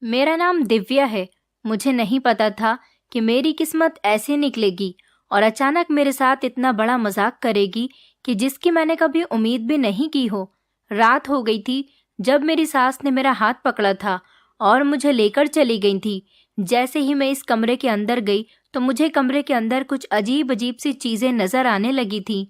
मेरा नाम दिव्या है। मुझे नहीं पता था कि मेरी किस्मत ऐसे निकलेगी और अचानक मेरे साथ इतना बड़ा मजाक करेगी कि जिसकी मैंने कभी उम्मीद भी नहीं की हो। रात हो गई थी जब मेरी सास ने मेरा हाथ पकड़ा था और मुझे लेकर चली गई थी। जैसे ही मैं इस कमरे के अंदर गई तो मुझे कमरे के अंदर कुछ अजीब अजीब सी चीजें नजर आने लगी थी।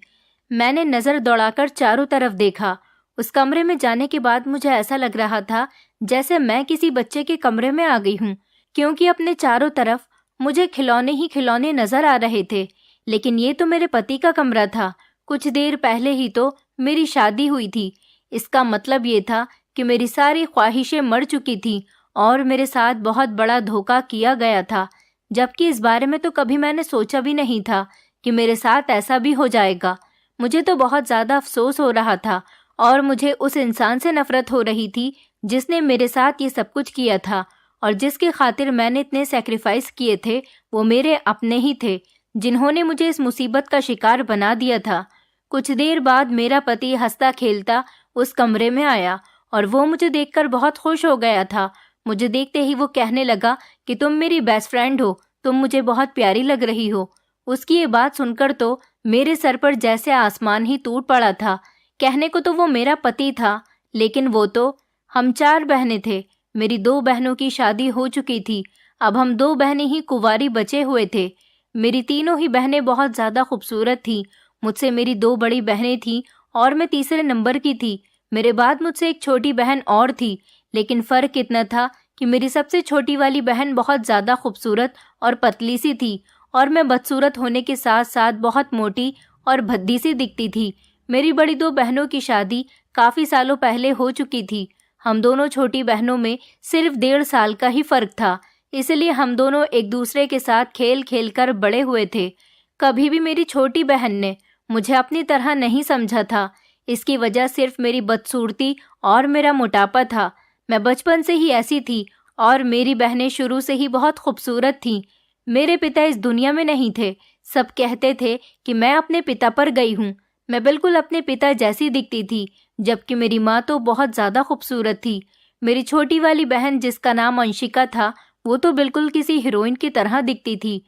मैंने नजर दौड़ाकर चारों तरफ देखा। उस कमरे में जाने के बाद मुझे ऐसा लग रहा था जैसे मैं किसी बच्चे के कमरे में आ गई हूँ, क्योंकि अपने चारों तरफ मुझे खिलौने ही खिलौने नजर आ रहे थे। लेकिन ये तो मेरे पति का कमरा था। कुछ देर पहले ही तो मेरी शादी हुई थी। इसका मतलब ये था कि मेरी सारी ख्वाहिशें मर चुकी थी और मेरे साथ बहुत बड़ा धोखा किया गया था, जबकि इस बारे में तो कभी मैंने सोचा भी नहीं था कि मेरे साथ ऐसा भी हो जाएगा। मुझे तो बहुत ज़्यादा अफसोस हो रहा था और मुझे उस इंसान से नफरत हो रही थी जिसने मेरे साथ ये सब कुछ किया था और जिसके खातिर मैंने इतने सेक्रीफाइस किए थे। वो मेरे अपने ही थे जिन्होंने मुझे इस मुसीबत का शिकार बना दिया था। कुछ देर बाद मेरा पति हंसता खेलता उस कमरे में आया और वो मुझे देखकर बहुत खुश हो गया था। मुझे देखते ही वो कहने लगा कि तुम मेरी बेस्ट फ्रेंड हो, तुम मुझे बहुत प्यारी लग रही हो। उसकी ये बात सुनकर तो मेरे सर पर जैसे आसमान ही टूट पड़ा था। कहने को तो वो मेरा पति था, लेकिन वो तो हम 4 बहनें थे। मेरी 2 बहनों की शादी हो चुकी थी। अब हम 2 बहनें ही कुंवारी बचे हुए थे। मेरी तीनों ही बहनें बहुत ज़्यादा खूबसूरत थीं। मुझसे मेरी 2 बड़ी बहनें थीं और मैं तीसरे नंबर की थी। मेरे बाद मुझसे एक छोटी बहन और थी, लेकिन फ़र्क इतना था कि मेरी सबसे छोटी वाली बहन बहुत ज़्यादा खूबसूरत और पतली सी थी और मैं बदसूरत होने के साथ साथ बहुत मोटी और भद्दी सी दिखती थी। मेरी बड़ी 2 बहनों की शादी काफ़ी सालों पहले हो चुकी थी। हम दोनों छोटी बहनों में सिर्फ 1.5 साल का ही फ़र्क था, इसलिए हम दोनों एक दूसरे के साथ खेल खेल कर बड़े हुए थे। कभी भी मेरी छोटी बहन ने मुझे अपनी तरह नहीं समझा था। इसकी वजह सिर्फ मेरी बदसूरती और मेरा मोटापा था। मैं बचपन से ही ऐसी थी और मेरी बहनें शुरू से ही बहुत खूबसूरत थीं। मेरे पिता इस दुनिया में नहीं थे। सब कहते थे कि मैं अपने पिता पर गई हूँ। मैं बिल्कुल अपने पिता जैसी दिखती थी, जबकि मेरी माँ तो बहुत ज़्यादा खूबसूरत थी। मेरी छोटी वाली बहन जिसका नाम अंशिका था, वो तो बिल्कुल किसी हीरोइन की तरह दिखती थी।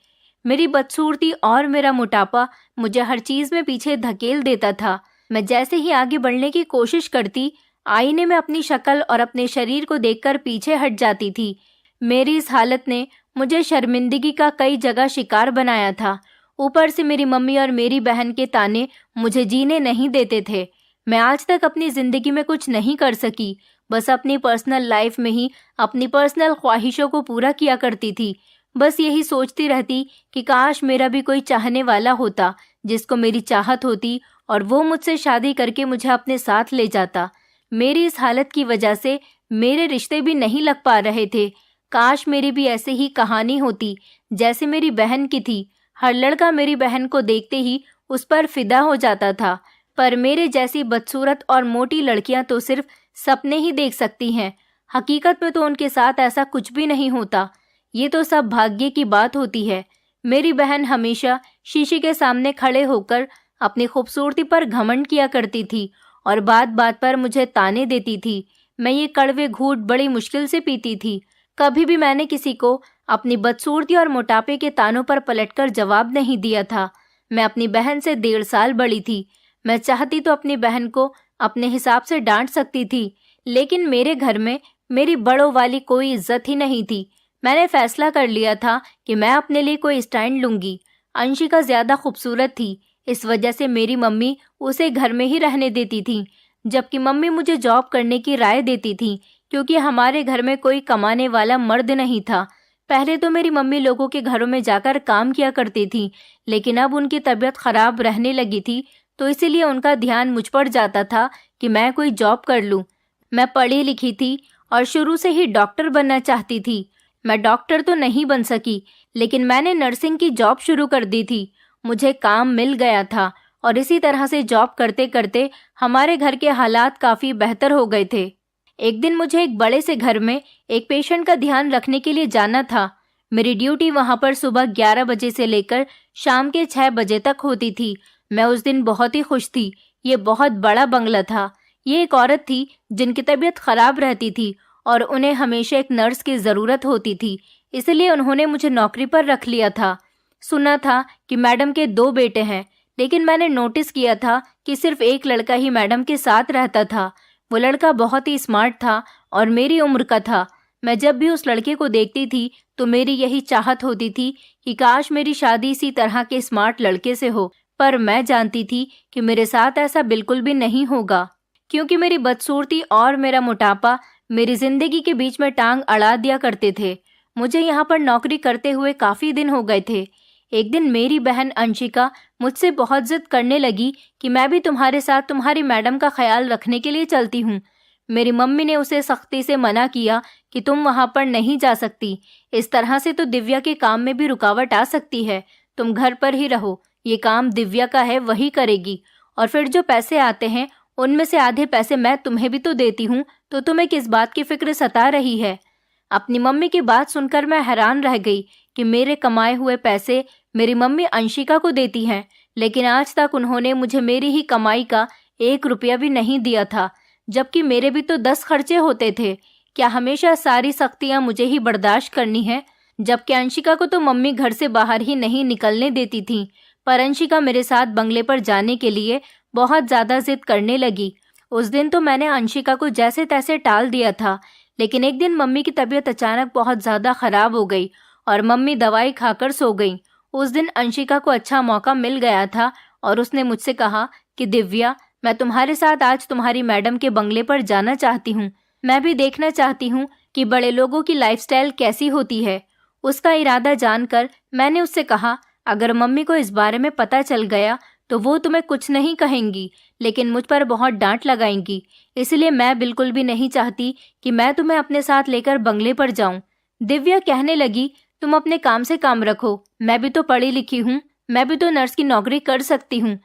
मेरी बदसूरती और मेरा मोटापा मुझे हर चीज़ में पीछे धकेल देता था। मैं जैसे ही आगे बढ़ने की कोशिश करती, आईने में अपनी शक्ल और अपने शरीर को देखकर पीछे हट जाती थी। मेरी इस हालत ने मुझे शर्मिंदगी का कई जगह शिकार बनाया था। ऊपर से मेरी मम्मी और मेरी बहन के ताने मुझे जीने नहीं देते थे। मैं आज तक अपनी ज़िंदगी में कुछ नहीं कर सकी, बस अपनी पर्सनल लाइफ में ही अपनी पर्सनल ख्वाहिशों को पूरा किया करती थी। बस यही सोचती रहती कि काश मेरा भी कोई चाहने वाला होता जिसको मेरी चाहत होती और वो मुझसे शादी करके मुझे अपने साथ ले जाता। मेरी इस हालत की वजह से मेरे रिश्ते भी नहीं लग पा रहे थे। काश मेरी भी ऐसे ही कहानी होती जैसे मेरी बहन की थी। हर लड़का मेरी बहन को देखते ही उस पर फिदा हो जाता था, पर मेरे जैसी बदसूरत और मोटी लड़कियां तो सिर्फ सपने ही देख सकती हैं। हकीकत में तो उनके साथ ऐसा कुछ भी नहीं होता। ये तो सब भाग्य की बात होती है। मेरी बहन हमेशा शीशे के सामने खड़े होकर अपनी खूबसूरती पर घमंड किया करती थी और बात बात पर मुझे ताने देती थी। मैं ये कड़वे घूंट बड़ी मुश्किल से पीती थी। कभी भी मैंने किसी को अपनी बदसूरती और मोटापे के तानों पर पलटकर जवाब नहीं दिया था। मैं अपनी बहन से 1.5 साल बड़ी थी। मैं चाहती तो अपनी बहन को अपने हिसाब से डांट सकती थी, लेकिन मेरे घर में मेरी बड़ों वाली कोई इज्जत ही नहीं थी। मैंने फैसला कर लिया था कि मैं अपने लिए कोई स्टैंड लूंगी। अंशिका ज्यादा खूबसूरत थी, इस वजह से मेरी मम्मी उसे घर में ही रहने देती थी, जबकि मम्मी मुझे जॉब करने की राय देती थी, क्योंकि हमारे घर में कोई कमाने वाला मर्द नहीं था। पहले तो मेरी मम्मी लोगों के घरों में जाकर काम किया करती थी, लेकिन अब उनकी तबीयत खराब रहने लगी थी, तो इसीलिए उनका ध्यान मुझ पर जाता था कि मैं कोई जॉब कर लूं। मैं पढ़ी लिखी थी और शुरू से ही डॉक्टर बनना चाहती थी। मैं डॉक्टर तो नहीं बन सकी, लेकिन मैंने नर्सिंग की जॉब शुरू कर दी थी। मुझे काम मिल गया था और इसी तरह से जॉब करते करते हमारे घर के हालात काफ़ी बेहतर हो गए थे। एक दिन मुझे एक बड़े से घर में एक पेशेंट का ध्यान रखने के लिए जाना था। मेरी ड्यूटी वहां पर सुबह 11 बजे से लेकर शाम के 6 बजे तक होती थी। मैं उस दिन बहुत ही खुश थी। ये बहुत बड़ा बंगला था। ये एक औरत थी जिनकी तबीयत खराब रहती थी और उन्हें हमेशा एक नर्स की ज़रूरत होती थी, इसलिए उन्होंने मुझे नौकरी पर रख लिया था। सुना था कि मैडम के 2 बेटे हैं, लेकिन मैंने नोटिस किया था कि सिर्फ एक लड़का ही मैडम के साथ रहता था। वो लड़का बहुत ही स्मार्ट था और मेरी उम्र का था। मैं जब भी उस लड़के को देखती थी तो मेरी यही चाहत होती थी कि काश मेरी शादी इसी तरह के स्मार्ट लड़के से हो, पर मैं जानती थी कि मेरे साथ ऐसा बिल्कुल भी नहीं होगा, क्योंकि मेरी बदसूरती और मेरा मोटापा मेरी जिंदगी के बीच में टांग अड़ा दिया करते थे। मुझे यहाँ पर नौकरी करते हुए काफ़ी दिन हो गए थे। एक दिन मेरी बहन अंशिका मुझसे बहुत जिद करने लगी कि मैं भी तुम्हारे साथ तुम्हारी मैडम का ख्याल रखने के लिए चलती हूँ। मेरी मम्मी ने उसे सख्ती से मना किया कि तुम वहाँ पर नहीं जा सकती, इस तरह से तो दिव्या के काम में भी रुकावट आ सकती है। तुम घर पर ही रहो, ये काम दिव्या का है, वही करेगी, और फिर जो पैसे आते हैं उनमें से आधे पैसे मैं तुम्हें भी तो देती हूँ, तो तुम्हें किस बात की फिक्र सता रही है। अपनी मम्मी की बात सुनकर मैं हैरान रह गई कि मेरे कमाए हुए पैसे मेरी मम्मी अंशिका को देती हैं, लेकिन आज तक उन्होंने मुझे मेरी ही कमाई का 1 रुपया भी नहीं दिया था, जबकि मेरे भी तो 10 खर्चे होते थे। क्या हमेशा सारी सख्तियां मुझे ही बर्दाश्त करनी है? जबकि अंशिका को तो मम्मी घर से बाहर ही नहीं निकलने देती थी, पर अंशिका मेरे साथ बंगले पर जाने के लिए बहुत ज़्यादा जिद करने लगी। उस दिन तो मैंने अंशिका को जैसे तैसे टाल दिया था, लेकिन एक दिन मम्मी की तबीयत अचानक बहुत ज़्यादा ख़राब हो गई और मम्मी दवाई खाकर सो गई। उस दिन अंशिका को अच्छा मौका मिल गया था और उसने मुझसे कहा कि दिव्या, मैं तुम्हारे साथ आज तुम्हारी मैडम के बंगले पर जाना चाहती हूँ। मैं भी देखना चाहती हूँ कि बड़े लोगों की लाइफस्टाइल कैसी होती है। उसका इरादा जानकर मैंने उससे कहा, अगर मम्मी को इस बारे में पता चल गया तो वो तुम्हें कुछ नहीं कहेंगी, लेकिन मुझ पर बहुत डांट लगाएंगी, इसलिए मैं बिल्कुल भी नहीं चाहती कि मैं तुम्हें अपने साथ लेकर बंगले पर जाऊं। दिव्या कहने लगी, तुम अपने काम से काम रखो, मैं भी तो पढ़ी लिखी हूँ, मैं भी तो नर्स की नौकरी कर सकती हूँ।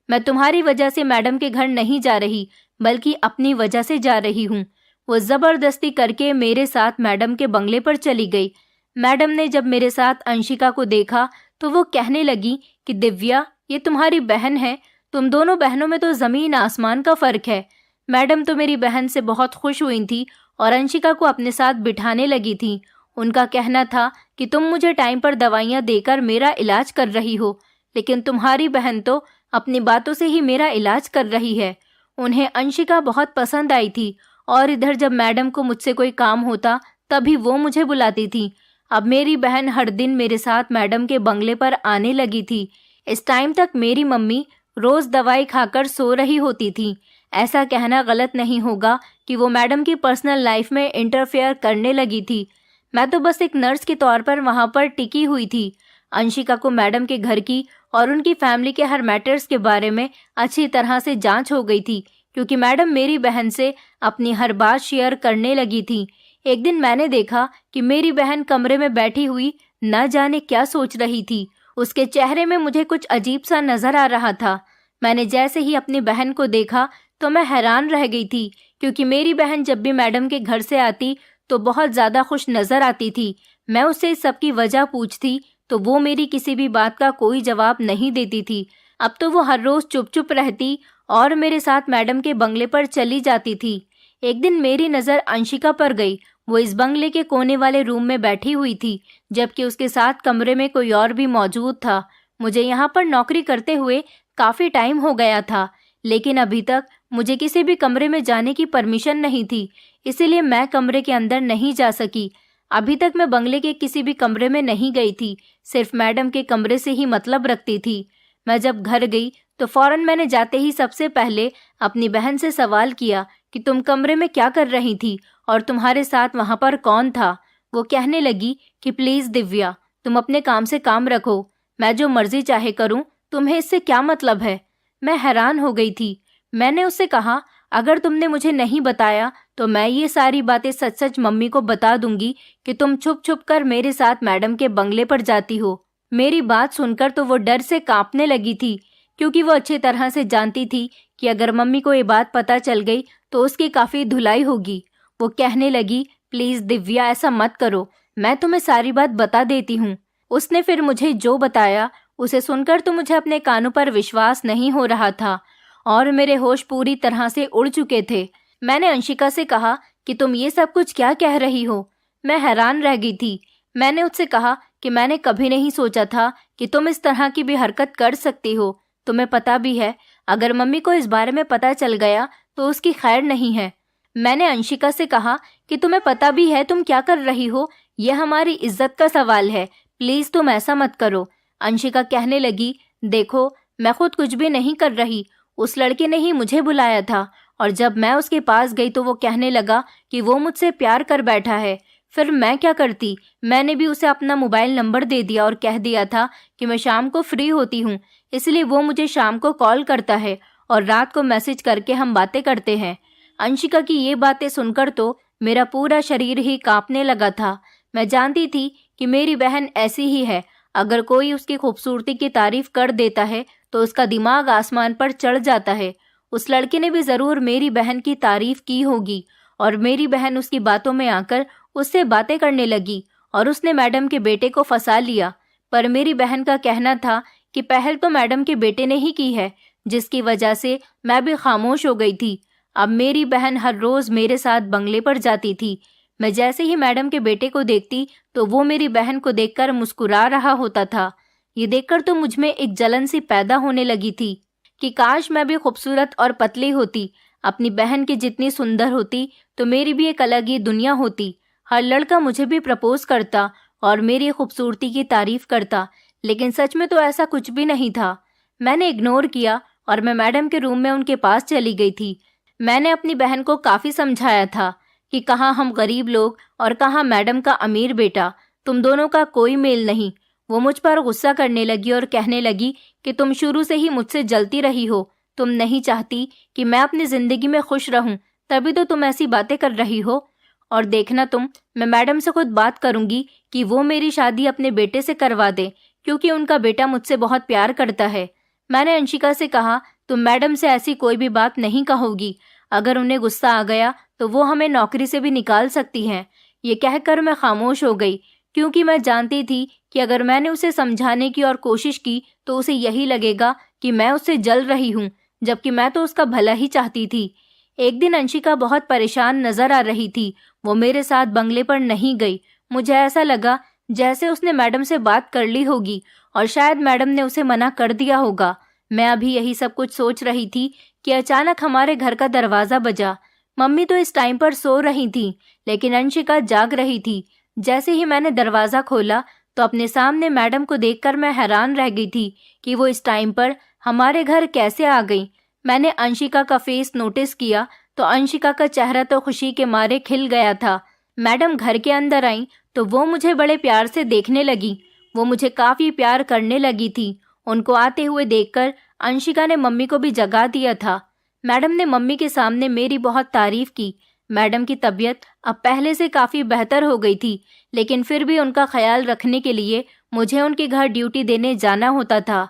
मैं तुम्हारी वजह से मैडम के घर नहीं जा रही, बल्कि अपनी वजह से जा रही हूँ। वो जबरदस्ती करके मेरे साथ मैडम के बंगले पर चली गई। मैडम ने जब मेरे साथ अंशिका को देखा तो वो कहने लगी कि दिव्या, ये तुम्हारी बहन है, तुम दोनों बहनों में तो ज़मीन आसमान का फ़र्क है। मैडम तो मेरी बहन से बहुत खुश हुई थी और अंशिका को अपने साथ बिठाने लगी थी। उनका कहना था कि तुम मुझे टाइम पर दवाइयाँ देकर मेरा इलाज कर रही हो, लेकिन तुम्हारी बहन तो अपनी बातों से ही मेरा इलाज कर रही है। उन्हें अंशिका बहुत पसंद आई थी और इधर जब मैडम को मुझसे कोई काम होता तभी वो मुझे बुलाती थी। अब मेरी बहन हर दिन मेरे साथ मैडम के बंगले पर आने लगी थी। इस टाइम तक मेरी मम्मी रोज़ दवाई खाकर सो रही होती थी। ऐसा कहना गलत नहीं होगा कि वो मैडम की पर्सनल लाइफ में इंटरफेयर करने लगी थी। मैं तो बस एक नर्स के तौर पर वहाँ पर टिकी हुई थी। अंशिका को मैडम के घर की और उनकी फैमिली के हर मैटर्स के बारे में अच्छी तरह से जांच हो गई थी, क्योंकि मैडम मेरी बहन से अपनी हर बात शेयर करने लगी थी। एक दिन मैंने देखा कि मेरी बहन कमरे में बैठी हुई न जाने क्या सोच रही थी। उसके चेहरे में मुझे कुछ अजीब सा नजर आ रहा था। मैंने जैसे ही अपनी बहन को देखा तो मैं हैरान रह गई थी, क्योंकि मेरी बहन जब भी मैडम के घर से आती तो बहुत ज़्यादा खुश नजर आती थी। मैं उससे इस सब की वजह पूछती तो वो मेरी किसी भी बात का कोई जवाब नहीं देती थी। अब तो वो हर रोज़ चुप चुप रहती और मेरे साथ मैडम के बंगले पर चली जाती थी। एक दिन मेरी नज़र अंशिका पर गई। वो इस बंगले के कोने वाले रूम में बैठी हुई थी, जबकि उसके साथ कमरे में कोई और भी मौजूद था। मुझे यहाँ पर नौकरी करते हुए काफ़ी टाइम हो गया था, लेकिन अभी तक मुझे किसी भी कमरे में जाने की परमिशन नहीं थी, इसीलिए मैं कमरे के अंदर नहीं जा सकी। अभी तक मैं बंगले के किसी भी कमरे में नहीं गई थी, सिर्फ मैडम के कमरे से ही मतलब रखती थी। मैं जब घर गई तो फौरन मैंने जाते ही सबसे पहले अपनी बहन से सवाल किया कि तुम कमरे में क्या कर रही थी और तुम्हारे साथ वहाँ पर कौन था। वो कहने लगी कि प्लीज़ दिव्या, तुम अपने काम से काम रखो, मैं जो मर्जी चाहे करूँ, तुम्हें इससे क्या मतलब है। मैं हैरान हो गई थी। मैंने उससे कहा, अगर तुमने मुझे नहीं बताया तो मैं ये सारी बातें सच सच मम्मी को बता दूंगी कि तुम छुप छुप कर मेरे साथ मैडम के बंगले पर जाती हो। मेरी बात सुनकर तो वो डर से कांपने लगी थी, क्योंकि वो अच्छी तरह से जानती थी कि अगर मम्मी को ये बात पता चल गई तो उसकी काफ़ी धुलाई होगी। वो कहने लगी, प्लीज़ दिव्या, ऐसा मत करो, मैं तुम्हें सारी बात बता देती हूँ। उसने फिर मुझे जो बताया उसे सुनकर तो मुझे अपने कानों पर विश्वास नहीं हो रहा था और मेरे होश पूरी तरह से उड़ चुके थे। मैंने अंशिका से कहा कि कि तुम ये सब कुछ क्या कह रही हो। मैं हैरान रह गई थी। मैंने उससे कहा कि मैंने कभी नहीं सोचा था कि तुम इस तरह की भी हरकत कर सकती हो। तुम्हें पता भी है, अगर मम्मी को इस बारे में पता चल गया तो उसकी खैर नहीं है। मैंने अंशिका से कहा कि तुम्हें पता भी है तुम क्या कर रही हो, यह हमारी इज्जत का सवाल है, प्लीज तुम ऐसा मत करो। अंशिका कहने लगी, देखो मैं खुद कुछ भी नहीं कर रही, उस लड़के ने ही मुझे बुलाया था और जब मैं उसके पास गई तो वो कहने लगा कि वो मुझसे प्यार कर बैठा है। फिर मैं क्या करती, मैंने भी उसे अपना मोबाइल नंबर दे दिया और कह दिया था कि मैं शाम को फ्री होती हूँ, इसलिए वो मुझे शाम को कॉल करता है और रात को मैसेज करके हम बातें करते हैं। अंशिका की ये बातें सुनकर तो मेरा पूरा शरीर ही कांपने लगा था। मैं जानती थी कि मेरी बहन ऐसी ही है, अगर कोई उसकी खूबसूरती की तारीफ कर देता है तो उसका दिमाग आसमान पर चढ़ जाता है। उस लड़के ने भी जरूर मेरी बहन की तारीफ की होगी और मेरी बहन उसकी बातों में आकर उससे बातें करने लगी और उसने मैडम के बेटे को फंसा लिया। पर मेरी बहन का कहना था कि पहल तो मैडम के बेटे ने ही की है, जिसकी वजह से मैं भी खामोश हो गई थी। अब मेरी बहन हर रोज मेरे साथ बंगले पर जाती थी। मैं जैसे ही मैडम के बेटे को देखती तो वो मेरी बहन को देखकर मुस्कुरा रहा होता था। ये देखकर तो मुझ में एक जलन सी पैदा होने लगी थी कि काश मैं भी खूबसूरत और पतली होती, अपनी बहन की जितनी सुंदर होती तो मेरी भी एक अलग ही दुनिया होती। हर लड़का मुझे भी प्रपोज करता और मेरी खूबसूरती की तारीफ करता, लेकिन सच में तो ऐसा कुछ भी नहीं था। मैंने इग्नोर किया और मैं मैडम के रूम में उनके पास चली गई थी। मैंने अपनी बहन को काफी समझाया था कि कहाँ हम गरीब लोग और कहाँ मैडम का अमीर बेटा, तुम दोनों का कोई मेल नहीं। वो मुझ पर गुस्सा करने लगी और कहने लगी कि तुम शुरू से ही मुझसे जलती रही हो, तुम नहीं चाहती कि मैं अपनी जिंदगी में खुश रहूं, तभी तो तुम ऐसी बातें कर रही हो। और देखना तुम, मैं मैडम से खुद बात करूंगी कि वो मेरी शादी अपने बेटे से करवा दे, क्योंकि उनका बेटा मुझसे बहुत प्यार करता है। मैंने अंशिका से कहा, तुम मैडम से ऐसी कोई भी बात नहीं कहोगी, अगर उन्हें गुस्सा आ गया तो वो हमें नौकरी से भी निकाल सकती हैं। ये कहकर मैं खामोश हो गई, क्योंकि मैं जानती थी कि अगर मैंने उसे समझाने की और कोशिश की तो उसे यही लगेगा कि मैं उससे जल रही हूँ, जबकि मैं तो उसका भला ही चाहती थी। एक दिन अंशिका बहुत परेशान नजर आ रही थी। वो मेरे साथ बंगले पर नहीं गई। मुझे ऐसा लगा जैसे उसने मैडम से बात कर ली होगी और शायद मैडम ने उसे मना कर दिया होगा। मैं अभी यही सब कुछ सोच रही थी कि अचानक हमारे घर का दरवाजा बजा। मम्मी तो इस टाइम पर सो रही थी, लेकिन अंशिका जाग रही थी। जैसे ही मैंने दरवाजा खोला तो अपने सामने मैडम को देखकर मैं हैरान रह गई थी कि वो इस टाइम पर हमारे घर कैसे आ गई। मैंने अंशिका का फेस नोटिस किया तो अंशिका का चेहरा तो खुशी के मारे खिल गया था। मैडम घर के अंदर आई तो वो मुझे बड़े प्यार से देखने लगी। वो मुझे काफी प्यार करने लगी थी। उनको आते हुए देखकर अंशिका ने मम्मी को भी जगा दिया था। मैडम ने मम्मी के सामने मेरी बहुत तारीफ की। मैडम की तबीयत अब पहले से काफी बेहतर हो गई थी, लेकिन फिर भी उनका ख्याल रखने के लिए मुझे उनके घर ड्यूटी देने जाना होता था।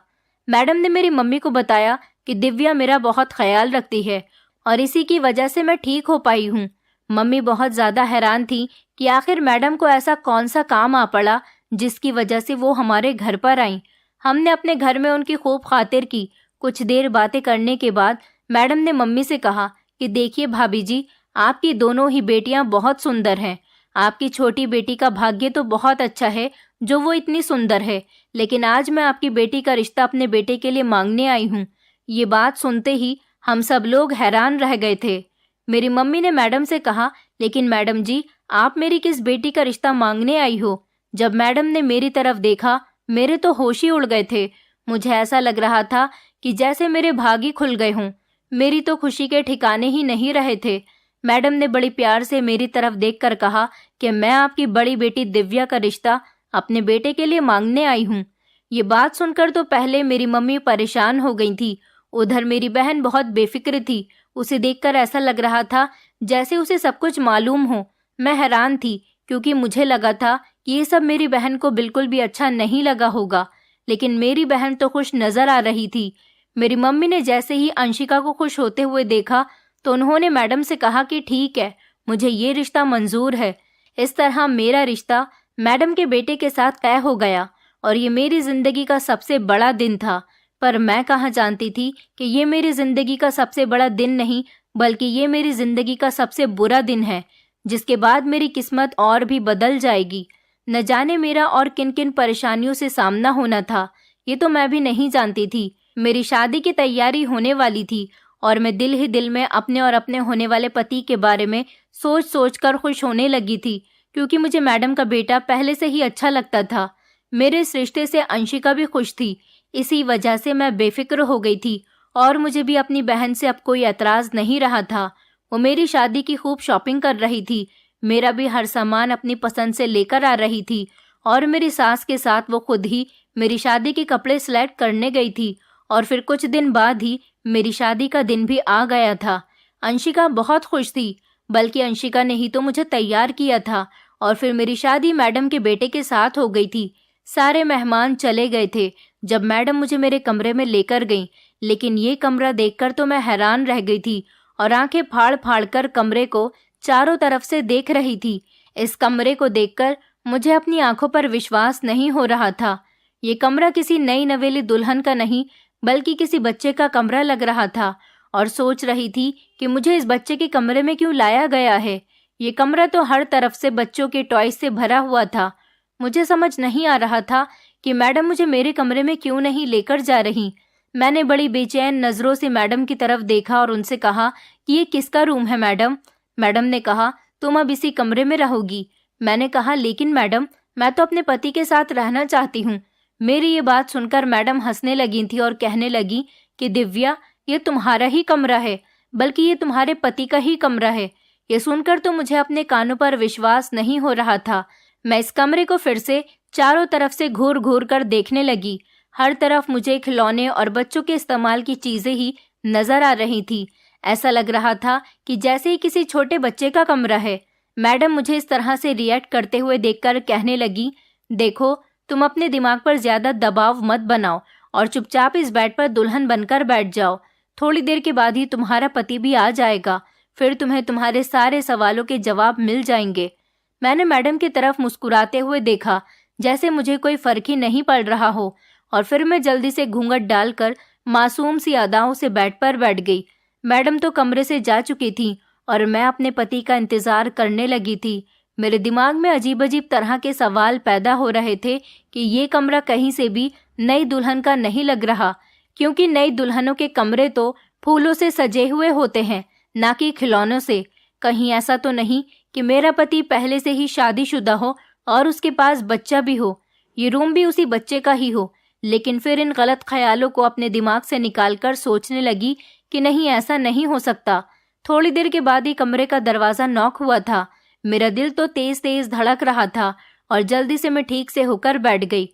मैडम ने मेरी मम्मी को बताया कि दिव्या मेरा बहुत ख्याल रखती है और इसी की वजह से मैं ठीक हो पाई हूँ। मम्मी बहुत ज्यादा हैरान थी कि आखिर मैडम को ऐसा कौन सा काम आ पड़ा जिसकी वजह से वो हमारे घर पर आई। हमने अपने घर में उनकी खूब खातिर की। कुछ देर बातें करने के बाद मैडम ने मम्मी से कहा कि देखिए भाभी जी, आपकी दोनों ही बेटियां बहुत सुंदर हैं। आपकी छोटी बेटी का भाग्य तो बहुत अच्छा है जो वो इतनी सुंदर है, लेकिन आज मैं आपकी बेटी का रिश्ता अपने बेटे के लिए मांगने आई हूँ। ये बात सुनते ही हम सब लोग हैरान रह गए थे। मेरी मम्मी ने मैडम से कहा, लेकिन मैडम जी, आप मेरी किस बेटी का रिश्ता मांगने आई हो? जब मैडम ने मेरी तरफ देखा, मेरे तो होश ही उड़ गए थे। मुझे ऐसा लग रहा था कि जैसे मेरे भाग ही खुल गए हों। मेरी तो खुशी के ठिकाने ही नहीं रहे थे। मैडम ने बड़ी प्यार से मेरी तरफ देखकर कहा कि मैं आपकी बड़ी बेटी दिव्या का रिश्ता अपने बेटे के लिए मांगने आई हूँ। ये बात सुनकर तो पहले मेरी मम्मी परेशान हो गई थी, उधर मेरी बहन बहुत बेफिक्र थी। उसे देखकर ऐसा लग रहा था जैसे उसे सब कुछ मालूम हो। मैं हैरान थी क्योंकि मुझे लगा था कि ये सब मेरी बहन को बिल्कुल भी अच्छा नहीं लगा होगा, लेकिन मेरी बहन तो खुश नजर आ रही थी। मेरी मम्मी ने जैसे ही अंशिका को खुश होते हुए देखा तो उन्होंने मैडम से कहा कि ठीक है, मुझे ये रिश्ता मंजूर है। इस तरह मेरा रिश्ता मैडम के बेटे के साथ तय हो गया और ये मेरी जिंदगी का सबसे बड़ा दिन था। पर मैं कहाँ जानती थी कि ये मेरी जिंदगी का सबसे बड़ा दिन नहीं, बल्कि ये मेरी जिंदगी का सबसे बुरा दिन है। जिसके बाद मेरी किस्मत और भी बदल जाएगी। न जाने मेरा और किन किन परेशानियों से सामना होना था, ये तो मैं भी नहीं जानती थी। मेरी शादी की तैयारी होने वाली थी और मैं दिल ही दिल में अपने और अपने होने वाले पति के बारे में सोच सोच कर खुश होने लगी थी, क्योंकि मुझे मैडम का बेटा पहले से ही अच्छा लगता था। मेरे इस रिश्ते से अंशिका भी खुश थी। इसी वजह से मैं बेफिक्र हो गई थी और मुझे भी अपनी बहन से अब कोई एतराज नहीं रहा था। वो मेरी शादी की खूब शॉपिंग कर रही थी, मेरा भी हर सामान अपनी पसंद से लेकर आ रही थी और मेरी सास के साथ वो खुद ही मेरी शादी के कपड़े सिलेक्ट करने गई थी। और फिर कुछ दिन बाद ही मेरी शादी का दिन भी आ गया था। अंशिका बहुत खुश थी, बल्कि अंशिका ने ही तो मुझे तैयार किया था और फिर मेरी शादी मैडम के बेटे के साथ हो गई थी। सारे मेहमान चले गए थे जब मैडम मुझे मेरे कमरे में लेकर गईं, लेकिन ये कमरा देखकर तो मैं हैरान रह गई थी और आंखें फाड़ फाड़ कर कमरे को चारों तरफ से देख रही थी। इस कमरे को देखकर मुझे अपनी आंखों पर विश्वास नहीं हो रहा था। ये कमरा किसी नई नवेली दुल्हन का नहीं, बल्कि किसी बच्चे का कमरा लग रहा था और सोच रही थी कि मुझे इस बच्चे के कमरे में क्यों लाया गया है। ये कमरा तो हर तरफ से बच्चों के टॉयज से भरा हुआ था। मुझे समझ नहीं आ रहा था कि मैडम मुझे मेरे कमरे में क्यों नहीं लेकर जा रही। मैंने बड़ी बेचैन नज़रों से मैडम की तरफ देखा और उनसे कहा कि ये किसका रूम है मैडम। मैडम ने कहा, तुम अब इसी कमरे में रहोगी। मैंने कहा, लेकिन मैडम, मैं तो अपने पति के साथ रहना चाहती हूँ। मेरी ये बात सुनकर मैडम हंसने लगी थी और कहने लगी कि दिव्या, ये तुम्हारा ही कमरा है, बल्कि ये तुम्हारे पति का ही कमरा है। ये सुनकर तो मुझे अपने कानों पर विश्वास नहीं हो रहा था। मैं इस कमरे को फिर से चारों तरफ से घूर घूर कर देखने लगी। हर तरफ मुझे खिलौने और बच्चों के इस्तेमाल की चीजें ही नजर आ रही थी। ऐसा लग रहा था कि जैसे ही किसी छोटे बच्चे का कमरा है। मैडम मुझे इस तरह से रिएक्ट करते हुए देखकर कहने लगी, देखो, तुम अपने दिमाग पर ज्यादा दबाव मत बनाओ और चुपचाप इस बेड पर दुल्हन बनकर बैठ जाओ। थोड़ी देर के बाद ही तुम्हारा पति भी आ जाएगा, फिर तुम्हें तुम्हारे सारे सवालों के जवाब मिल जाएंगे। मैंने मैडम की तरफ मुस्कुराते हुए देखा, जैसे मुझे कोई फर्क ही नहीं पड़ रहा हो, और फिर मैं जल्दी से घूंघट डालकर मासूम सी अदाओं से बेड पर बैठ गई। मैडम तो कमरे से जा चुकी थी और मैं अपने पति का इंतजार करने लगी थी। मेरे दिमाग में अजीब अजीब तरह के सवाल पैदा हो रहे थे कि ये कमरा कहीं से भी नई दुल्हन का नहीं लग रहा, क्योंकि नई दुल्हनों के कमरे तो फूलों से सजे हुए होते हैं, ना कि खिलौनों से। कहीं ऐसा तो नहीं कि मेरा पति पहले से ही शादीशुदा हो और उसके पास बच्चा भी हो, ये रूम भी उसी बच्चे का ही हो। लेकिन फिर इन गलत ख्यालों को अपने दिमाग से निकालकर सोचने लगी कि नहीं, ऐसा नहीं हो सकता। थोड़ी देर के बाद ही कमरे का दरवाजा नॉक हुआ था। मेरा दिल तो तेज तेज धड़क रहा था और जल्दी से मैं ठीक से होकर बैठ गई।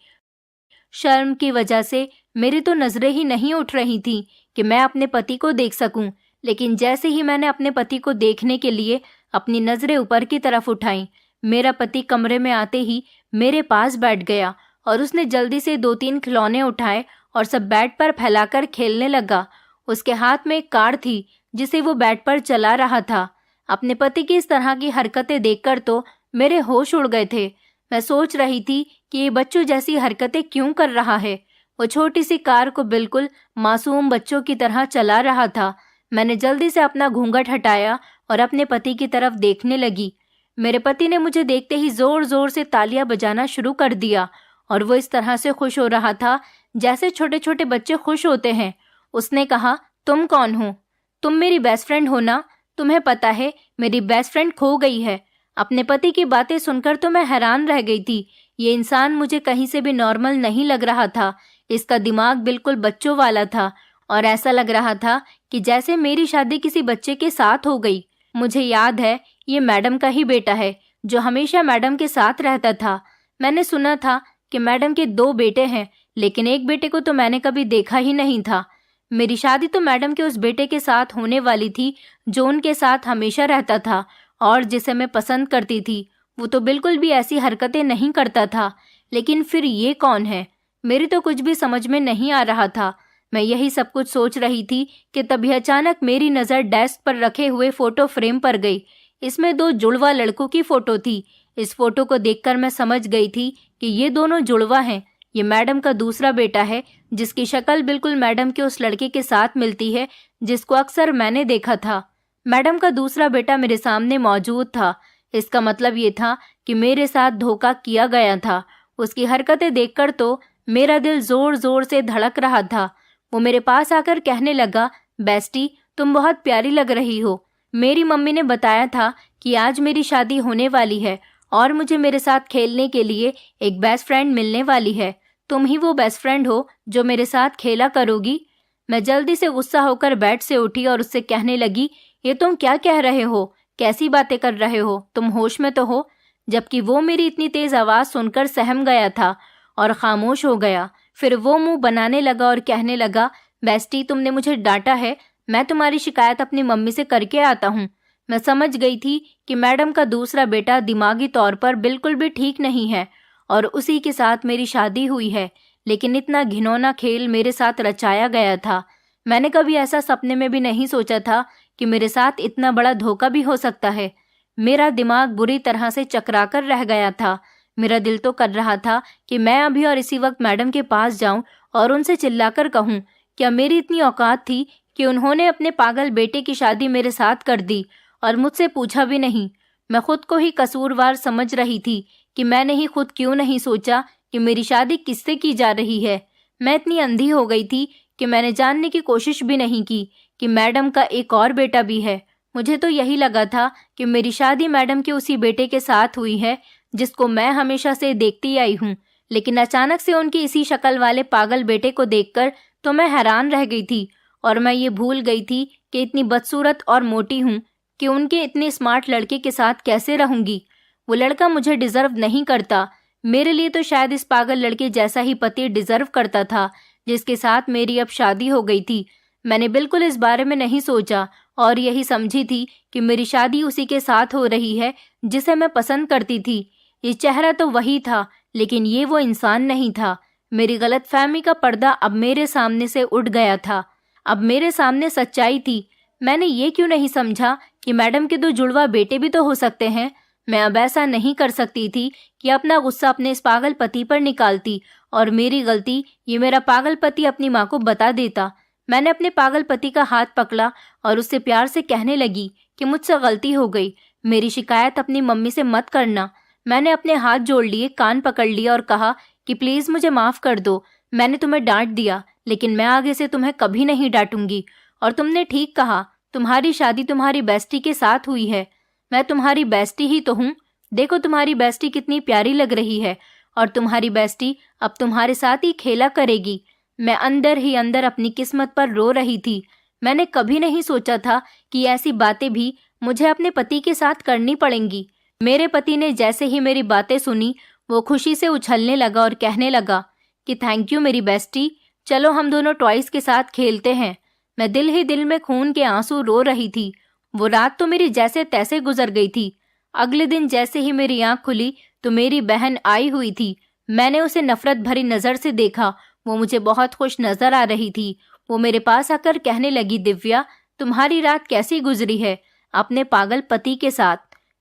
शर्म की वजह से मेरी तो नजरें ही नहीं उठ रही थी कि मैं अपने पति को देख सकूं। लेकिन जैसे ही मैंने अपने पति को देखने के लिए अपनी नजरें ऊपर की तरफ उठाई, मेरा पति कमरे में आते ही मेरे पास बैठ गया और उसने जल्दी से 2-3 खिलौने उठाए और सब बेड पर फैलाकर खेलने लगा। उसके हाथ में एक कार थी जिसे वो बेड पर चला रहा था। अपने पति की इस तरह की हरकतें देखकर तो मेरे होश उड़ गए थे। मैं सोच रही थी कि ये बच्चों जैसी हरकतें क्यों कर रहा है। वो छोटी सी कार को बिल्कुल मासूम बच्चों की तरह चला रहा था। मैंने जल्दी से अपना घूंघट हटाया और अपने पति की तरफ देखने लगी। मेरे पति ने मुझे देखते ही जोर जोर से तालियां बजाना शुरू कर दिया और वो इस तरह से खुश हो रहा था जैसे छोटे छोटे बच्चे खुश होते हैं। उसने कहा, तुम कौन हो? तुम मेरी बेस्ट फ्रेंड हो ना? तुम्हें पता है मेरी बेस्ट फ्रेंड खो गई है। अपने पति की बातें सुनकर तो मैं हैरान रह गई थी। ये इंसान मुझे कहीं से भी नॉर्मल नहीं लग रहा था। इसका दिमाग बिल्कुल बच्चों वाला था और ऐसा लग रहा था कि जैसे मेरी शादी किसी बच्चे के साथ हो गई। मुझे याद है, ये मैडम का ही बेटा है जो हमेशा मैडम के साथ रहता था। मैंने सुना था कि मैडम के 2 बेटे हैं, लेकिन एक बेटे को तो मैंने कभी देखा ही नहीं था। मेरी शादी तो मैडम के उस बेटे के साथ होने वाली थी जो उनके साथ हमेशा रहता था और जिसे मैं पसंद करती थी। वो तो बिल्कुल भी ऐसी हरकतें नहीं करता था। लेकिन फिर ये कौन है? मेरी तो कुछ भी समझ में नहीं आ रहा था। मैं यही सब कुछ सोच रही थी कि तभी अचानक मेरी नज़र डेस्क पर रखे हुए फोटो फ्रेम पर गई। इसमें 2 जुड़वा लड़कों की फोटो थी। इस फोटो को देखकर मैं समझ गई थी कि ये दोनों जुड़वा हैं। ये मैडम का दूसरा बेटा है जिसकी शक्ल बिल्कुल मैडम के उस लड़के के साथ मिलती है जिसको अक्सर मैंने देखा था। मैडम का दूसरा बेटा मेरे सामने मौजूद था। इसका मतलब ये था कि मेरे साथ धोखा किया गया था। उसकी हरकतें देखकर तो मेरा दिल जोर जोर से धड़क रहा था। वो मेरे पास आकर कहने लगा, बेस्टी तुम बहुत प्यारी लग रही हो। मेरी मम्मी ने बताया था कि आज मेरी शादी होने वाली है और मुझे मेरे साथ खेलने के लिए एक बेस्ट फ्रेंड मिलने वाली है। तुम ही वो बेस्ट फ्रेंड हो जो मेरे साथ खेला करोगी। मैं जल्दी से गुस्सा होकर बेड से उठी और उससे कहने लगी, ये तुम क्या कह रहे हो? कैसी बातें कर रहे हो? तुम होश में तो हो? जबकि वो मेरी इतनी तेज आवाज़ सुनकर सहम गया था और खामोश हो गया। फिर वो मुंह बनाने लगा और कहने लगा, बेस्टी तुमने मुझे डांटा है, मैं तुम्हारी शिकायत अपनी मम्मी से करके आता हूँ। मैं समझ गई थी कि मैडम का दूसरा बेटा दिमागी तौर पर बिल्कुल भी ठीक नहीं है और उसी के साथ मेरी शादी हुई है, लेकिन इतना घिनौना खेल मेरे साथ रचाया गया था। मैंने कभी ऐसा सपने में भी नहीं सोचा था कि मेरे साथ इतना बड़ा धोखा भी हो सकता है। मेरा दिमाग बुरी तरह से चकराकर रह गया था। मेरा दिल तो कर रहा था कि मैं अभी और इसी वक्त मैडम के पास जाऊं और उनसे चिल्लाकर कहूं, क्या मेरी इतनी औकात थी कि उन्होंने अपने पागल बेटे की शादी मेरे साथ कर दी और मुझसे पूछा भी नहीं। मैं खुद को ही कसूरवार समझ रही थी कि मैंने ही खुद क्यों नहीं सोचा कि मेरी शादी किससे की जा रही है। मैं इतनी अंधी हो गई थी कि मैंने जानने की कोशिश भी नहीं की कि मैडम का एक और बेटा भी है। मुझे तो यही लगा था कि मेरी शादी मैडम के उसी बेटे के साथ हुई है जिसको मैं हमेशा से देखती आई हूँ, लेकिन अचानक से उनकी इसी शक्ल वाले पागल बेटे को देखकर तो मैं हैरान रह गई थी और मैं ये भूल गई थी कि इतनी बदसूरत और मोटी हूँ कि उनके इतने स्मार्ट लड़के के साथ कैसे रहूंगी। वो लड़का मुझे डिजर्व नहीं करता। मेरे लिए तो शायद इस पागल लड़के जैसा ही पति डिजर्व करता था जिसके साथ मेरी अब शादी हो गई थी। मैंने बिल्कुल इस बारे में नहीं सोचा और यही समझी थी कि मेरी शादी उसी के साथ हो रही है जिसे मैं पसंद करती थी। ये चेहरा तो वही था, लेकिन ये वो इंसान नहीं था। मेरी गलतफहमी का पर्दा अब मेरे सामने से उठ गया था। अब मेरे सामने सच्चाई थी। मैंने ये क्यों नहीं समझा कि मैडम के 2 जुड़वा बेटे भी तो हो सकते हैं। मैं अब ऐसा नहीं कर सकती थी कि अपना गुस्सा अपने इस पागल पति पर निकालती और मेरी गलती ये मेरा पागल पति अपनी माँ को बता देता। मैंने अपने पागल पति का हाथ पकड़ा और उससे प्यार से कहने लगी कि मुझसे गलती हो गई, मेरी शिकायत अपनी मम्मी से मत करना। मैंने अपने हाथ जोड़ लिए, कान पकड़ लिया और कहा कि प्लीज़ मुझे माफ़ कर दो। मैंने तुम्हें डांट दिया, लेकिन मैं आगे से तुम्हें कभी नहीं डांटूंगी। और तुमने ठीक कहा, तुम्हारी शादी तुम्हारी बेस्टी के साथ हुई है। मैं तुम्हारी बेस्टी ही तो हूँ। देखो तुम्हारी बेस्टी कितनी प्यारी लग रही है और तुम्हारी बेस्टी अब तुम्हारे साथ ही खेला करेगी। मैं अंदर ही अंदर अपनी किस्मत पर रो रही थी। मैंने कभी नहीं सोचा था कि ऐसी बातें भी मुझे अपने पति के साथ करनी पड़ेंगी। मेरे पति ने जैसे ही मेरी बातें सुनी, वो खुशी से उछलने लगा और कहने लगा कि थैंक यू मेरी बेस्टी, चलो हम दोनों टॉयज के साथ खेलते हैं। मैं दिल ही दिल में खून के आंसू रो रही थी। वो रात तो मेरी जैसे तैसे गुजर गई थी। अगले दिन जैसे ही मेरी आंख खुली तो मेरी बहन आई हुई थी। मैंने उसे नफरत भरी नज़र से देखा। वो मुझे बहुत खुश नजर आ रही थी। वो मेरे पास आकर कहने लगी, दिव्या तुम्हारी रात कैसी गुजरी है अपने पागल पति के साथ।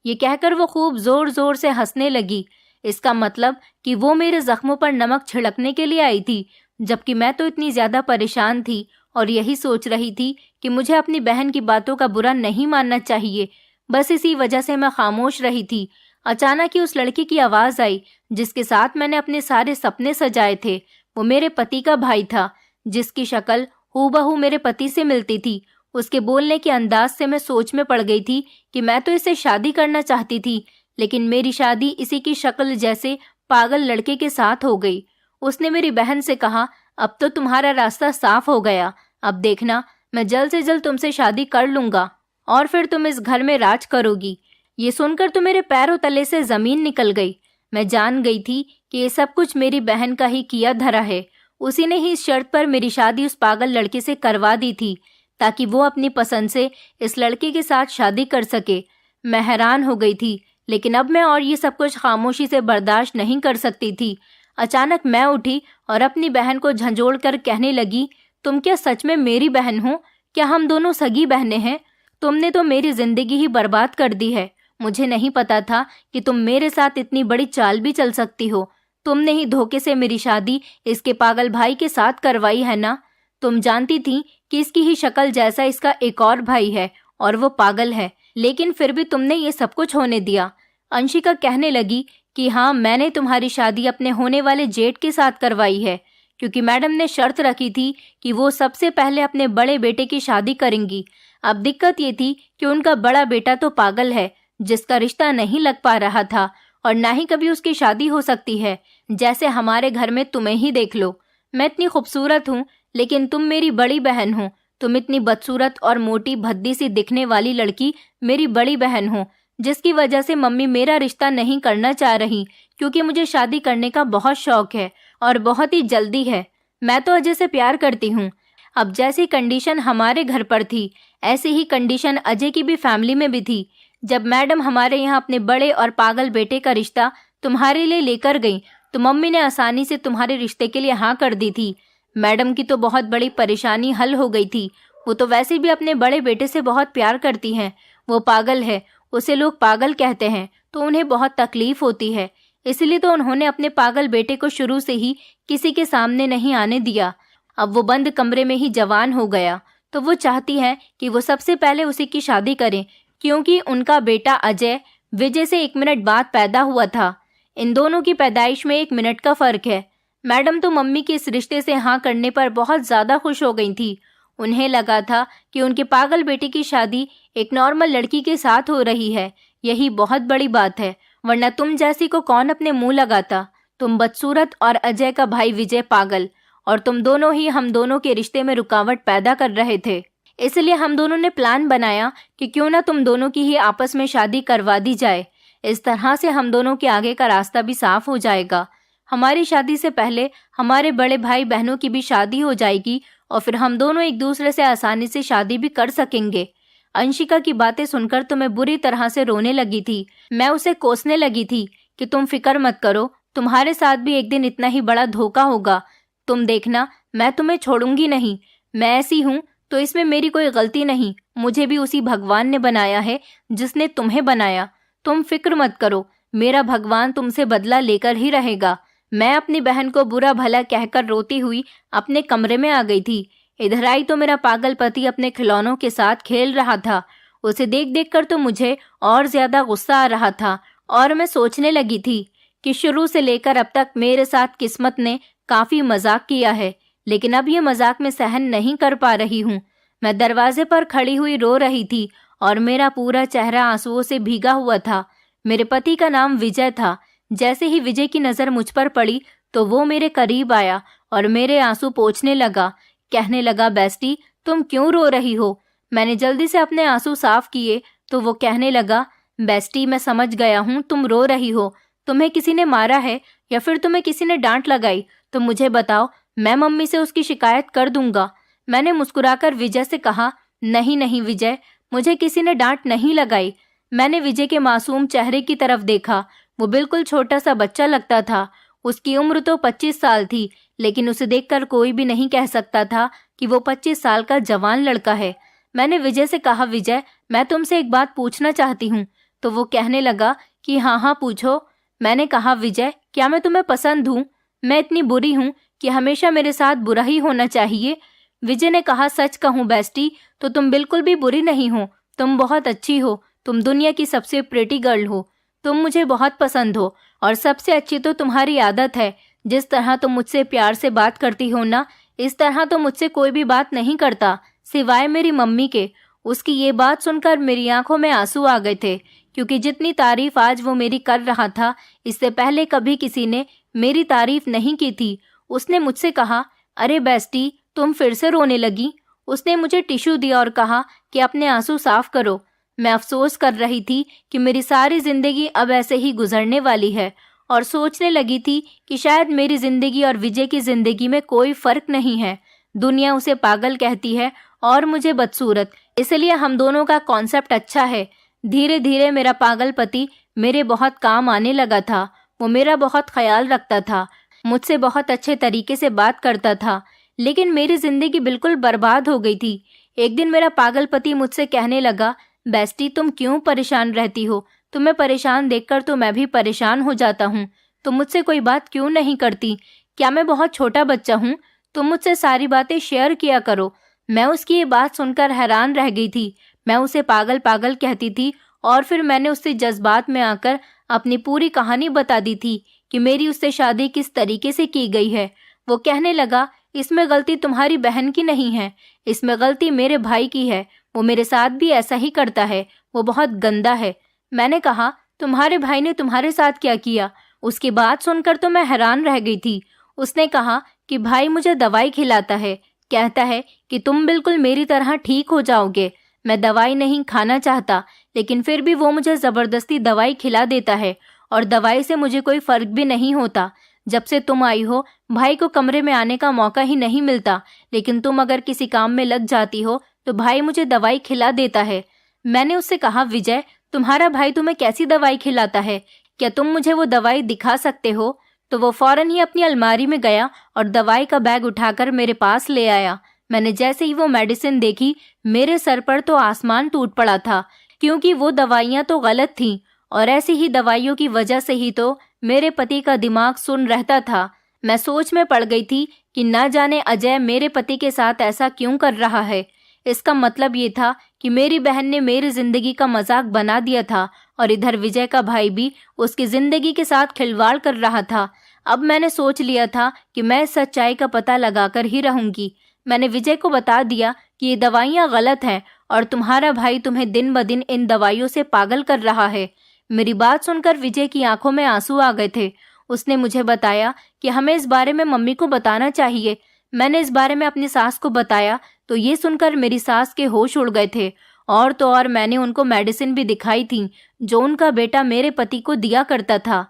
ये कहकर वो खूब जोर जोर से हंसने लगी। इसका मतलब कि वो मेरे जख्मों पर नमक छिड़कने के लिए आई थी, जबकि मैं तो इतनी ज्यादा परेशान थी और यही सोच रही थी कि मुझे अपनी बहन की बातों का बुरा नहीं मानना चाहिए। बस इसी वजह से मैं खामोश रही थी। अचानक ही उस लड़के की आवाज आई जिसके साथ मैंने अपने सारे सपने सजाए थे। वो मेरे पति का भाई था, जिसकी शक्ल हूबहू मेरे पति से मिलती थी। उसके बोलने के अंदाज से मैं सोच में पड़ गई थी कि मैं तो इससे शादी करना चाहती थी, लेकिन मेरी शादी इसी की शक्ल जैसे पागल लड़के के साथ हो गई। उसने मेरी बहन से कहा, अब तो तुम्हारा रास्ता साफ हो गया। अब देखना, मैं जल्द से जल्द तुमसे शादी कर लूंगा और फिर तुम इस घर में राज करोगी। ये सुनकर तो मेरे पैरों तले से जमीन निकल गई। मैं जान गई थी कि ये सब कुछ मेरी बहन का ही किया धरा है। उसी ने ही इस शर्त पर मेरी शादी उस पागल लड़के से करवा दी थी ताकि वो अपनी पसंद से इस लड़के के साथ शादी कर सके। मैं हैरान हो गई थी, लेकिन अब मैं और ये सब कुछ खामोशी से बर्दाश्त नहीं कर सकती थी। अचानक मैं उठी और अपनी बहन को झंझोड़ कर कहने लगी, तुम क्या सच में मेरी बहन हो? क्या हम दोनों सगी बहनें हैं? तुमने तो मेरी जिंदगी ही बर्बाद कर दी है। मुझे नहीं पता था कि तुम मेरे साथ इतनी बड़ी चाल भी चल सकती हो। तुमने ही धोखे से मेरी शादी इसके पागल भाई के साथ करवाई है ना? तुम जानती थी कि इसकी ही शक्ल जैसा इसका एक और भाई है और वो पागल है, लेकिन फिर भी तुमने ये सब कुछ होने दिया। अंशिका कहने लगी कि हाँ, मैंने तुम्हारी शादी अपने होने वाले जेठ के साथ करवाई है, क्योंकि मैडम ने शर्त रखी थी कि वो सबसे पहले अपने बड़े बेटे की शादी करेंगी। अब दिक्कत ये थी कि उनका बड़ा बेटा तो पागल है, जिसका रिश्ता नहीं लग पा रहा था और ना ही कभी उसकी शादी हो सकती है। जैसे हमारे घर में तुम्हें ही देख लो, मैं इतनी खूबसूरत हूँ, लेकिन तुम मेरी बड़ी बहन हो। तुम इतनी बदसूरत और मोटी भद्दी सी दिखने वाली लड़की मेरी बड़ी बहन हो, जिसकी वजह से मम्मी मेरा रिश्ता नहीं करना चाह रही, क्योंकि मुझे शादी करने का बहुत शौक है और बहुत ही जल्दी है। मैं तो अजय से प्यार करती हूँ। अब जैसी कंडीशन हमारे घर पर थी, ऐसी ही कंडीशन अजय की भी फैमिली में भी थी। जब मैडम हमारे यहाँ अपने बड़े और पागल बेटे का रिश्ता तुम्हारे लिए लेकर गई, तो मम्मी ने आसानी से तुम्हारे रिश्ते के लिए हाँ कर दी थी। मैडम की तो बहुत बड़ी परेशानी हल हो गई थी। वो तो वैसे भी अपने बड़े बेटे से बहुत प्यार करती हैं। वो पागल है, उसे लोग पागल कहते हैं, तो उन्हें बहुत तकलीफ होती है। इसलिए तो उन्होंने अपने पागल बेटे को शुरू से ही किसी के सामने नहीं आने दिया। अब वो बंद कमरे में ही जवान हो गया, तो वो चाहती है कि वो सबसे पहले उसी की शादी करें, क्योंकि उनका बेटा अजय विजय से 1 मिनट बाद पैदा हुआ था। इन दोनों की पैदाइश में 1 मिनट का फर्क है। मैडम तो मम्मी के इस रिश्ते से हाँ करने पर बहुत ज़्यादा खुश हो गई थी। उन्हें लगा था कि उनके पागल बेटे की शादी एक नॉर्मल लड़की के साथ हो रही है। यही बहुत बड़ी बात है, वरना तुम जैसी को कौन अपने मुंह लगाता। तुम बदसूरत और अजय का भाई विजय पागल, और तुम दोनों ही हम दोनों के रिश्ते में रुकावट पैदा कर रहे थे। इसलिए हम दोनों ने प्लान बनाया कि क्यों ना तुम दोनों की ही आपस में शादी करवा दी जाए। इस तरह से हम दोनों के आगे का रास्ता भी साफ हो जाएगा। हमारी शादी से पहले हमारे बड़े भाई बहनों की भी शादी हो जाएगी और फिर हम दोनों एक दूसरे से आसानी से शादी भी कर सकेंगे। अंशिका की बातें सुनकर तो मैं बुरी तरह से रोने लगी थी। मैं उसे कोसने लगी थी कि तुम फिक्र मत करो, तुम्हारे साथ भी एक दिन इतना ही बड़ा धोखा होगा। तुम देखना, मैं तुम्हें छोड़ूंगी नहीं। मैं ऐसी हूँ तो इसमें मेरी कोई गलती नहीं। मुझे भी उसी भगवान ने बनाया है जिसने तुम्हें बनाया। तुम फिक्र मत करो, मेरा भगवान तुमसे बदला लेकर ही रहेगा। मैं अपनी बहन को बुरा भला कहकर रोती हुई अपने कमरे में आ गई थी। इधर आई तो मेरा पागल पति अपने खिलौनों के साथ खेल रहा था। उसे देख देख कर तो मुझे और ज्यादा गुस्सा आ रहा था और मैं सोचने लगी थी कि शुरू से लेकर अब तक मेरे साथ किस्मत ने काफी मजाक किया है, लेकिन अब ये मजाक मैं सहन नहीं कर पा रही हूँ। मैं दरवाजे पर खड़ी हुई रो रही थी और मेरा पूरा चेहरा आंसुओं से भीगा हुआ था। मेरे पति का नाम विजय था। जैसे ही विजय की नजर मुझ पर पड़ी तो वो मेरे करीब आया और मेरे आंसू पोंछने लगा। कहने लगा, बेस्टी तुम क्यों रो रही हो? मैंने जल्दी से अपने आंसू साफ किए तो वो कहने लगा, बेस्टी मैं समझ गया हूँ तुम रो रही हो। तुम्हें किसी ने मारा है या फिर तुम्हें किसी ने डांट लगाई तो मुझे बताओ, मैं मम्मी से उसकी शिकायत कर दूंगा। मैंने मुस्कुराकर विजय से कहा, नहीं नहीं विजय, मुझे किसी ने डांट नहीं लगाई। मैंने विजय के मासूम चेहरे की तरफ देखा। वो बिल्कुल छोटा सा बच्चा लगता था। उसकी उम्र तो 25 साल थी, लेकिन उसे देखकर कोई भी नहीं कह सकता था कि वो 25 साल का जवान लड़का है। मैंने विजय से कहा, विजय मैं तुमसे एक बात पूछना चाहती हूँ। तो वो कहने लगा कि हाँ हाँ पूछो। मैंने कहा, विजय क्या मैं तुम्हें पसंद हूँ? मैं इतनी बुरी हूँ कि हमेशा मेरे साथ बुरा ही होना चाहिए? विजय ने कहा, सच कहूँ बेस्टी तो तुम बिल्कुल भी बुरी नहीं हो। तुम बहुत अच्छी हो। तुम दुनिया की सबसे प्रेटी गर्ल हो। तुम मुझे बहुत पसंद हो और सबसे अच्छी तो तुम्हारी आदत है। जिस तरह तुम मुझसे प्यार से बात करती हो ना, इस तरह तो मुझसे कोई भी बात नहीं करता सिवाय मेरी मम्मी के। उसकी ये बात सुनकर मेरी आंखों में आंसू आ गए थे, क्योंकि जितनी तारीफ आज वो मेरी कर रहा था, इससे पहले कभी किसी ने मेरी तारीफ नहीं की थी। उसने मुझसे कहा, अरे बेस्टी तुम फिर से रोने लगी। उसने मुझे टिश्यू दिया और कहा कि अपने आंसू साफ करो। मैं अफसोस कर रही थी कि मेरी सारी जिंदगी अब ऐसे ही गुजरने वाली है और सोचने लगी थी कि शायद मेरी जिंदगी और विजय की जिंदगी में कोई फर्क नहीं है। दुनिया उसे पागल कहती है और मुझे बदसूरत, इसलिए हम दोनों का कॉन्सेप्ट अच्छा है। धीरे धीरे मेरा पागल पति मेरे बहुत काम आने लगा था। वो मेरा बहुत ख्याल रखता था, मुझसे बहुत अच्छे तरीके से बात करता था, लेकिन मेरी जिंदगी बिल्कुल बर्बाद हो गई थी। एक दिन मेरा पागल पति मुझसे कहने लगा, बेस्टी तुम क्यों परेशान रहती हो? तुम्हें परेशान देखकर तो मैं भी परेशान हो जाता हूँ। तुम मुझसे कोई बात क्यों नहीं करती? क्या मैं बहुत छोटा बच्चा हूँ? तुम मुझसे सारी बातें शेयर किया करो। मैं उसकी ये बात सुनकर हैरान रह गई थी। मैं उसे पागल पागल कहती थी और फिर मैंने उससे जज्बात में आकर अपनी पूरी कहानी बता दी थी कि मेरी उससे शादी किस तरीके से की गई है। वो कहने लगा, इसमें गलती तुम्हारी बहन की नहीं है, इसमें गलती मेरे भाई की है। वो मेरे साथ भी ऐसा ही करता है, वो बहुत गंदा है। मैंने कहा, तुम्हारे भाई ने तुम्हारे साथ क्या किया? उसकी बात सुनकर तो मैं हैरान रह गई थी। उसने कहा कि भाई मुझे दवाई खिलाता है, कहता है कि तुम बिल्कुल मेरी तरह ठीक हो जाओगे। मैं दवाई नहीं खाना चाहता, लेकिन फिर भी वो मुझे ज़बरदस्ती दवाई खिला देता है और दवाई से मुझे कोई फ़र्क भी नहीं होता। जब से तुम आई हो, भाई को कमरे में आने का मौका ही नहीं मिलता, लेकिन तुम अगर किसी काम में लग जाती हो तो भाई मुझे दवाई खिला देता है। मैंने उससे कहा, विजय, तुम्हारा भाई तुम्हें कैसी दवाई खिलाता है? क्या तुम मुझे वो दवाई दिखा सकते हो? तो वो फौरन ही अपनी अलमारी में गया और दवाई का बैग उठाकर मेरे पास ले आया। मैंने जैसे ही वो मेडिसिन देखी, मेरे सर पर तो आसमान टूट पड़ा था, क्योंकि वो दवाइयाँ तो गलत थीं और ऐसी ही दवाइयों की वजह से ही तो मेरे पति का दिमाग सुन्न रहता था। मैं सोच में पड़ गई थी कि ना जाने अजय मेरे पति के साथ ऐसा क्यों कर रहा है। इसका मतलब ये था कि मेरी बहन ने मेरी जिंदगी का मजाक बना दिया था और इधर विजय का भाई भी उसकी जिंदगी के साथ खिलवाड़ कर रहा था। अब मैंने सोच लिया था कि मैं इस सच्चाई का पता लगाकर ही रहूंगी। मैंने विजय को बता दिया कि ये दवाइयाँ गलत हैं और तुम्हारा भाई तुम्हें दिन ब दिन इन दवाइयों से पागल कर रहा है। मेरी बात सुनकर विजय की आंखों में आंसू आ गए थे। उसने मुझे बताया कि हमें इस बारे में मम्मी को बताना चाहिए। मैंने इस बारे में अपनी सास को बताया तो ये सुनकर मेरी सास के होश उड़ गए थे। और तो और मैंने उनको मेडिसिन भी दिखाई थी जो उनका बेटा मेरे पति को दिया करता था।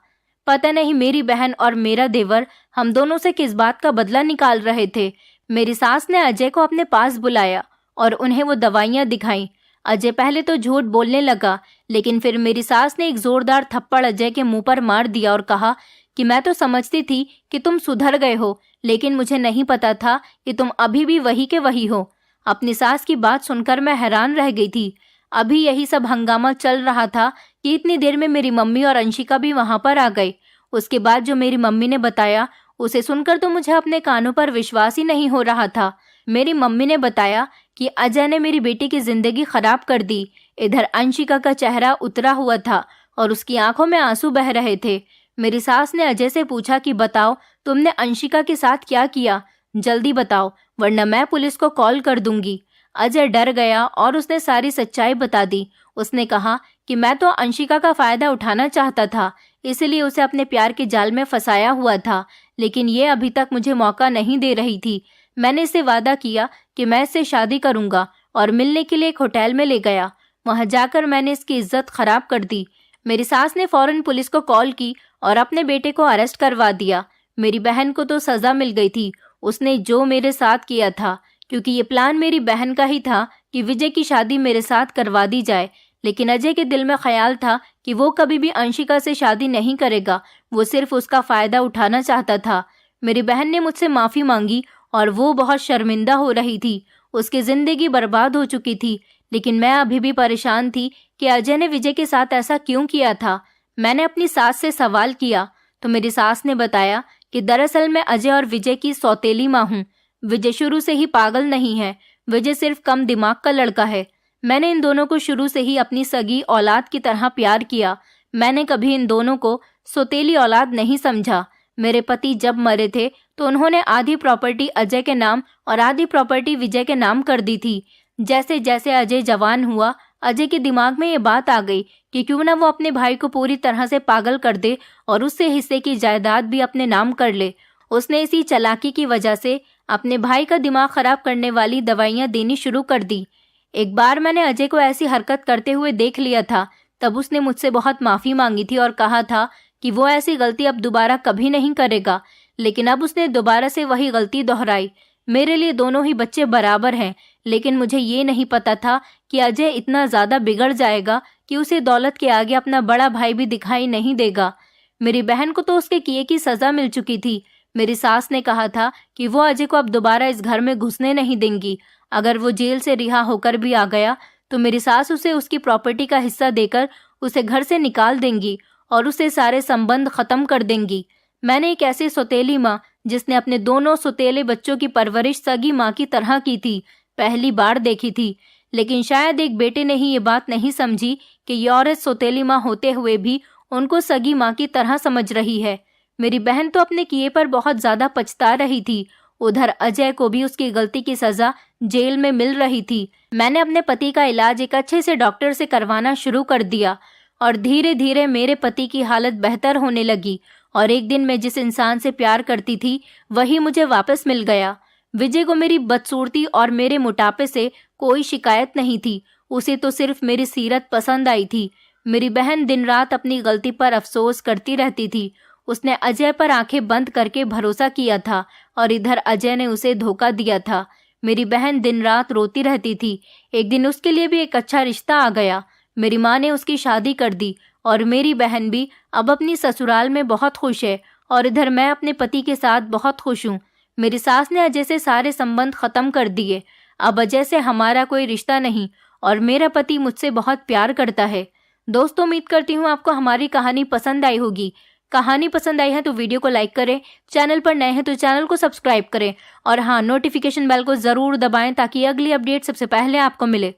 पता नहीं मेरी बहन और मेरा देवर हम दोनों से किस बात का बदला निकाल रहे थे। मेरी सास ने अजय को अपने पास बुलाया और उन्हें वो दवाइयाँ दिखाई। अजय पहले तो झूठ बोलने लगा, लेकिन फिर मेरी सास ने एक जोरदार थप्पड़ अजय के मुंह पर मार दिया और कहा कि मैं तो समझती थी कि तुम सुधर गए हो, लेकिन मुझे नहीं पता था कि तुम अभी भी वही के वही हो। अपनी सास की बात सुनकर मैं हैरान रह गई थी। अभी यही सब हंगामा चल रहा था कि इतनी देर में मेरी मम्मी और अंशिका भी वहां पर आ गई। उसके बाद जो मेरी मम्मी ने बताया, उसे सुनकर तो मुझे अपने कानों पर विश्वास ही नहीं हो रहा था। मेरी मम्मी ने बताया कि अजय ने मेरी बेटी की जिंदगी खराब कर दी। इधर अंशिका का चेहरा उतरा हुआ था और उसकी आंखों में आंसू बह रहे थे। मेरी सास ने अजय से पूछा कि बताओ, तुमने अंशिका के साथ क्या किया? जल्दी बताओ, वरना मैं पुलिस को कॉल कर दूंगी। अजय डर गया और उसने सारी सच्चाई बता दी। उसने कहा कि मैं तो अंशिका का फायदा उठाना चाहता था, इसलिए उसे अपने प्यार के जाल में फंसाया हुआ था, लेकिन ये अभी तक मुझे मौका नहीं दे रही थी। मैंने इससे वादा किया कि मैं इससे शादी करूंगा और मिलने के लिए एक होटल में ले गया। वहां जाकर मैंने इसकी इज्जत खराब कर दी। मेरी सास ने फौरन पुलिस को कॉल की और अपने बेटे को अरेस्ट करवा दिया। मेरी बहन को तो सजा मिल गई थी, उसने जो मेरे साथ किया था, क्योंकि ये प्लान मेरी बहन का ही था कि विजय की शादी मेरे साथ करवा दी जाए। लेकिन अजय के दिल में ख्याल था कि वो कभी भी अंशिका से शादी नहीं करेगा, वो सिर्फ उसका फायदा उठाना चाहता था। मेरी बहन ने मुझसे माफी मांगी और वो बहुत शर्मिंदा हो रही थी। उसकी जिंदगी बर्बाद हो चुकी थी, लेकिन मैं अभी भी परेशान थी कि अजय ने विजय के साथ ऐसा क्यों किया था। मैंने अपनी सास से सवाल किया तो मेरी सास ने बताया कि दरअसल मैं अजय और विजय की सौतेली माँ हूँ। विजय शुरू से ही पागल नहीं है, विजय सिर्फ कम दिमाग का लड़का है। मैंने इन दोनों को शुरू से ही अपनी सगी औलाद की तरह प्यार किया। मैंने कभी इन दोनों को सौतेली औलाद नहीं समझा। मेरे पति जब मरे थे तो उन्होंने आधी प्रॉपर्टी अजय के नाम और आधी प्रॉपर्टी विजय के नाम कर दी थी। जैसे जैसे अजय जवान हुआ, अजय के दिमाग में ये बात आ गई कि क्यों ना वो अपने भाई को पूरी तरह से पागल कर दे और उससे हिस्से की जायदाद भी अपने नाम कर ले। उसने इसी चालाकी की वजह से अपने भाई का दिमाग खराब करने वाली दवाइयाँ देनी शुरू कर दी। एक बार मैंने अजय को ऐसी हरकत करते हुए देख लिया था, तब उसने मुझसे बहुत माफ़ी मांगी थी और कहा था कि वो ऐसी गलती अब दोबारा कभी नहीं करेगा, लेकिन अब उसने दोबारा से वही गलती दोहराई। मेरे लिए दोनों ही बच्चे बराबर हैं, लेकिन मुझे ये नहीं पता था कि अजय इतना ज़्यादा बिगड़ जाएगा कि उसे दौलत के आगे अपना बड़ा भाई भी दिखाई नहीं देगा। मेरी बहन को तो उसके किए की सज़ा मिल चुकी थी। मेरी सास ने कहा था कि वो अजय को अब दोबारा इस घर में घुसने नहीं देंगी। अगर वो जेल से रिहा होकर भी आ गया तो मेरी सास उसे उसकी प्रॉपर्टी का हिस्सा देकर उसे घर से निकाल देंगी और उसे सारे संबंध खत्म कर देंगी। मैंने एक ऐसी सौतेली माँ जिसने अपने दोनों सौतेले बच्चों की परवरिश सगी माँ की तरह की थी, पहली बार देखी थी। लेकिन शायद एक बेटे ने ही ये बात नहीं समझी कि ये औरत सौतेली माँ होते हुए भी उनको सगी माँ की तरह समझ रही है। मेरी बहन तो अपने किए पर बहुत ज्यादा पछता रही थी। उधर अजय को भी उसकी गलती की सजा जेल में मिल रही थी। मैंने अपने पति का इलाज एक अच्छे से डॉक्टर से करवाना शुरू कर दिया और धीरे धीरे मेरे पति की हालत बेहतर होने लगी और एक दिन मैं जिस इंसान से प्यार करती थी वही मुझे वापस मिल गया। विजय को मेरी बदसूरती और मेरे मोटापे से कोई शिकायत नहीं थी, उसे तो सिर्फ मेरी सीरत पसंद आई थी। मेरी बहन दिन रात अपनी गलती पर अफसोस करती रहती थी। उसने अजय पर आंखें बंद करके भरोसा किया था और इधर अजय ने उसे धोखा दिया था। मेरी बहन दिन रात रोती रहती थी। एक दिन उसके लिए भी एक अच्छा रिश्ता आ गया। मेरी माँ ने उसकी शादी कर दी और मेरी बहन भी अब अपनी ससुराल में बहुत खुश है और इधर मैं अपने पति के साथ बहुत खुश हूँ। मेरी सास ने अजय से सारे संबंध खत्म कर दिए। अब अजय से हमारा कोई रिश्ता नहीं और मेरा पति मुझसे बहुत प्यार करता है। दोस्तों, उम्मीद करती हूँ आपको हमारी कहानी पसंद आई होगी। कहानी पसंद आई है तो वीडियो को लाइक करें, चैनल पर नए हैं तो चैनल को सब्सक्राइब करें और हाँ, नोटिफिकेशन बेल को ज़रूर दबाएं ताकि अगली अपडेट सबसे पहले आपको मिले।